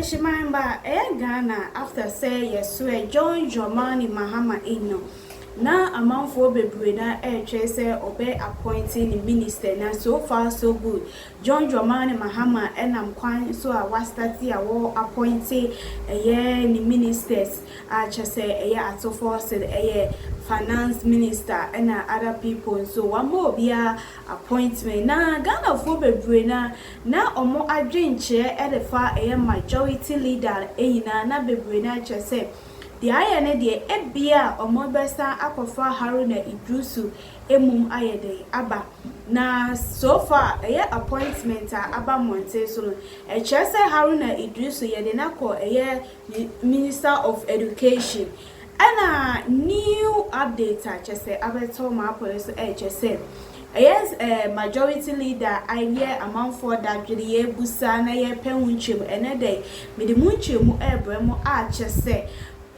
Shimamba, Ghana, after say yes, swear John Dramani Mahama Ino. Now among for Bebrina Chase obey appointing the minister. Now so far so good. John Dramani Mahama and I'm quite so I was starting a war appointing a year the ministers. I just say a year at so far said a year finance minister and other people. So one more be a appointment. Now Ghana for Bebrina now omo adwin chair at the far a majority leader na Bebrina just say. The ayane de ebia omobesa akofa Haruna Idrusu emum ayede aba na so far appointment aba monte so chese Haruna Idrusu yede nako Minister of Education ana new update chese abeto ma police chese yes majority leader idea amount for that ye busa na ye penwunchim enede me de munchim ebremo a chese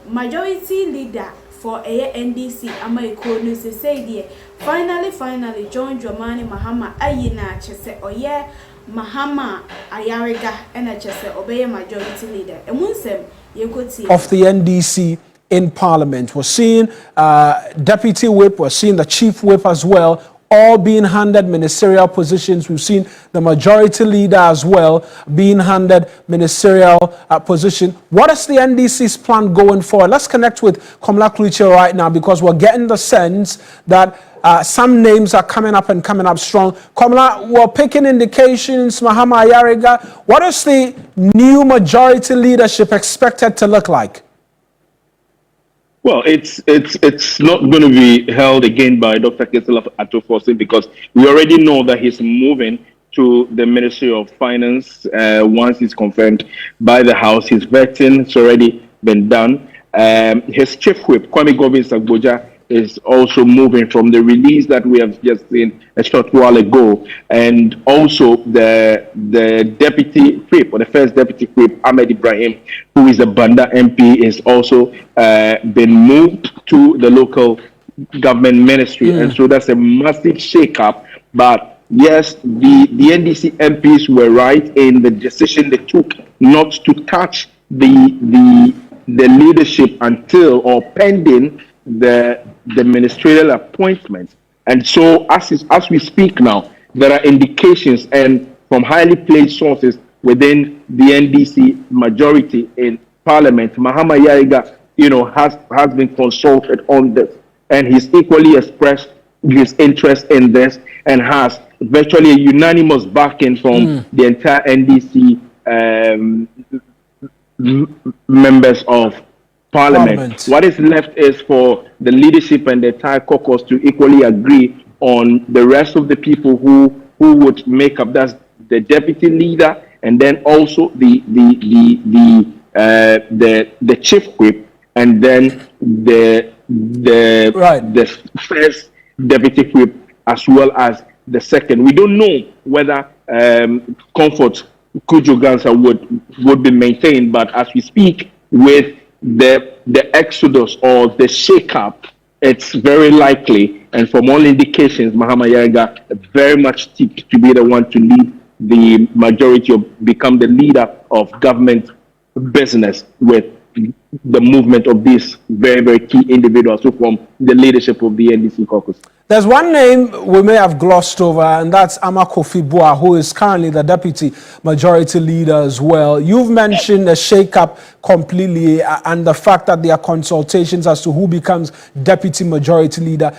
majority leader for NDC Americo no say there finally John Dramani Mahama ayina chese oye Mahama Ayariga and chese obey majority leader emunsem yekoti of the NDC in Parliament. We're seeing Deputy Whip, we're seeing the Chief Whip as well, all being handed ministerial positions. We've seen the majority leader as well being handed ministerial position. What is the NDC's plan going forward? Let's connect with Komla Kluche right now because we're getting the sense that some names are coming up strong. Komla, we're picking indications, Mahama Ayariga. What is the new majority leadership expected to look like? Well, it's not going to be held again by Dr. Kessel Atoforsi because we already know that he's moving to the Ministry of Finance once he's confirmed by the House. His vetting has already been done. His chief whip, Kwame Govin-Sagboja, is also moving from the release that we have just seen a short while ago, and also the deputy whip, or the first deputy whip, Ahmed Ibrahim, who is a Banda MP, is also been moved to the local government ministry, and so that's a massive shake-up. But yes, the NDC MPs were right in the decision they took not to touch the leadership until or pending the ministerial appointments. And so as we speak now, there are indications and from highly placed sources within the NDC majority in Parliament, Mahama Ayariga, has been consulted on this, and he's equally expressed his interest in this and has virtually a unanimous backing from the entire NDC members of Parliament. What is left is for the leadership and the entire caucus to equally agree on the rest of the people who would make up. That's the deputy leader, and then also the chief whip, and then the first deputy whip as well as the second. We don't know whether Comfort Kujo Gansa would be maintained, but as we speak, with the exodus or the shake-up, it's very likely, and from all indications, Mahama Ayariga very much tipped to be the one to lead the majority or become the leader of government business with the movement of these very, very key individuals who form the leadership of the NDC caucus. There's one name we may have glossed over, and that's Kofi Boah, who is currently the deputy majority leader as well. You've mentioned the shake-up completely and the fact that there are consultations as to who becomes deputy majority leader.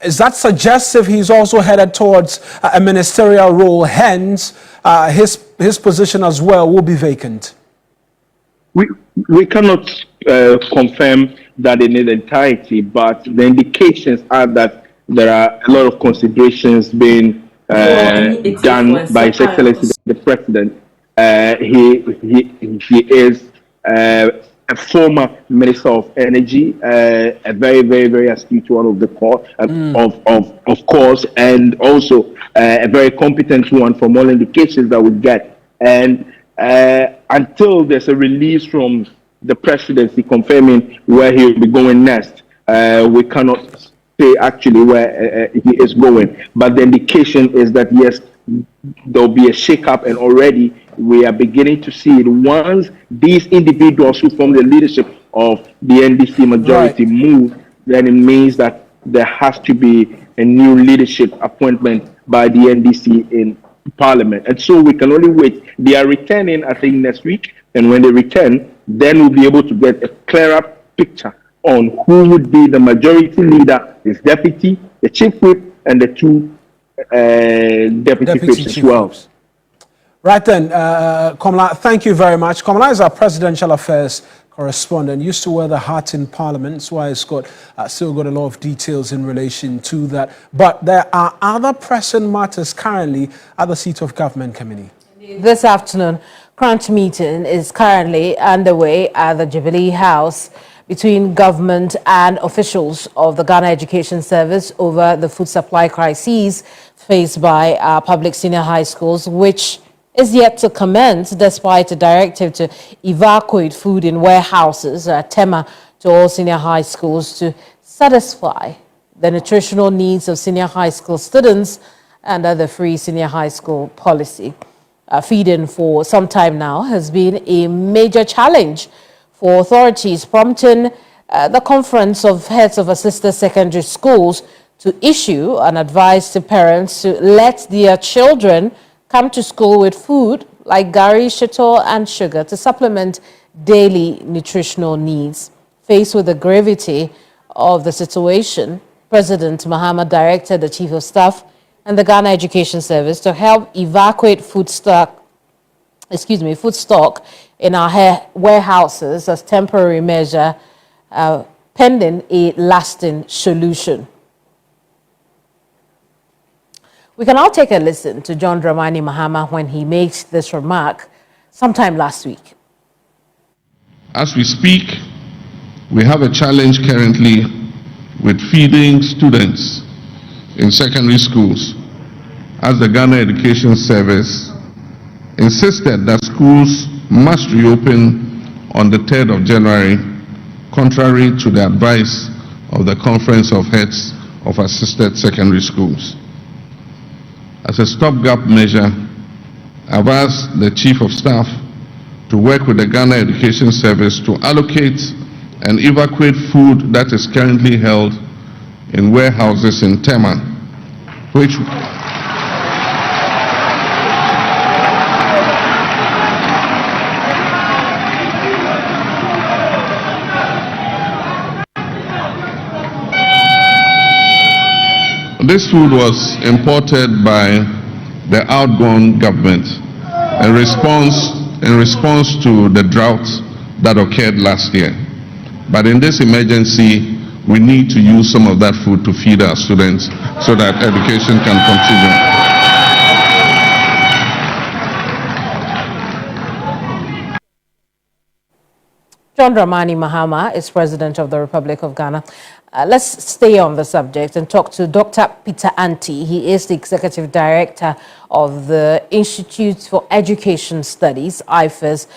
Is that suggestive he's also headed towards a ministerial role, hence his position as well will be vacant? We cannot confirm that in its entirety, but the indications are that there are a lot of considerations being done by His Excellency the President. He is a former Minister of Energy, a very, very, very astute one of the of course, and also a very competent one from all indications that we get. And until there's a release from the presidency confirming where he will be going next, we cannot say actually where he is going. But the indication is that yes, there will be a shake-up, and already we are beginning to see it. Once these individuals who form the leadership of the NDC majority move, then it means that there has to be a new leadership appointment by the NDC in Parliament. And so we can only wait. They are returning, I think, next week. And when they return, then we'll be able to get a clearer picture on who would be the majority leader, his deputy, the chief whip, and the two deputy whips as well. Right then, Komla, thank you very much. Komla is our presidential affairs correspondent, used to wear the hat in Parliament. That's why it's got still got a lot of details in relation to that. But there are other pressing matters currently at the seat of government committee. This afternoon, crunch meeting is currently underway at the Jubilee House between government and officials of the Ghana Education Service over the food supply crises faced by our public senior high schools, which is yet to commence despite a directive to evacuate food in warehouses at Tema to all senior high schools to satisfy the nutritional needs of senior high school students under the free senior high school policy. Feeding for some time now has been a major challenge for authorities, prompting the Conference of Heads of Assisted Secondary Schools to issue an advice to parents to let their children come to school with food like gari, shito, and sugar to supplement daily nutritional needs. Faced with the gravity of the situation, President Mahama directed the Chief of Staff and the Ghana Education Service to help evacuate food stock in our warehouses as temporary measure, pending a lasting solution. We can now take a listen to John Dramani Mahama when he made this remark sometime last week. As we speak, we have a challenge currently with feeding students in secondary schools, as the Ghana Education Service insisted that schools must reopen on the 3rd of January, contrary to the advice of the Conference of Heads of Assisted Secondary Schools. As a stopgap measure, I've asked the Chief of Staff to work with the Ghana Education Service to allocate and evacuate food that is currently held in warehouses in Tema, which this food was imported by the outgone government in response to the drought that occurred last year. But in this emergency, we need to use some of that food to feed our students so that education can continue. John Dramani Mahama is President of the Republic of Ghana. Let's stay on the subject and talk to Dr. Peter Anti. He is the Executive Director of the Institute for Education Studies, IFES.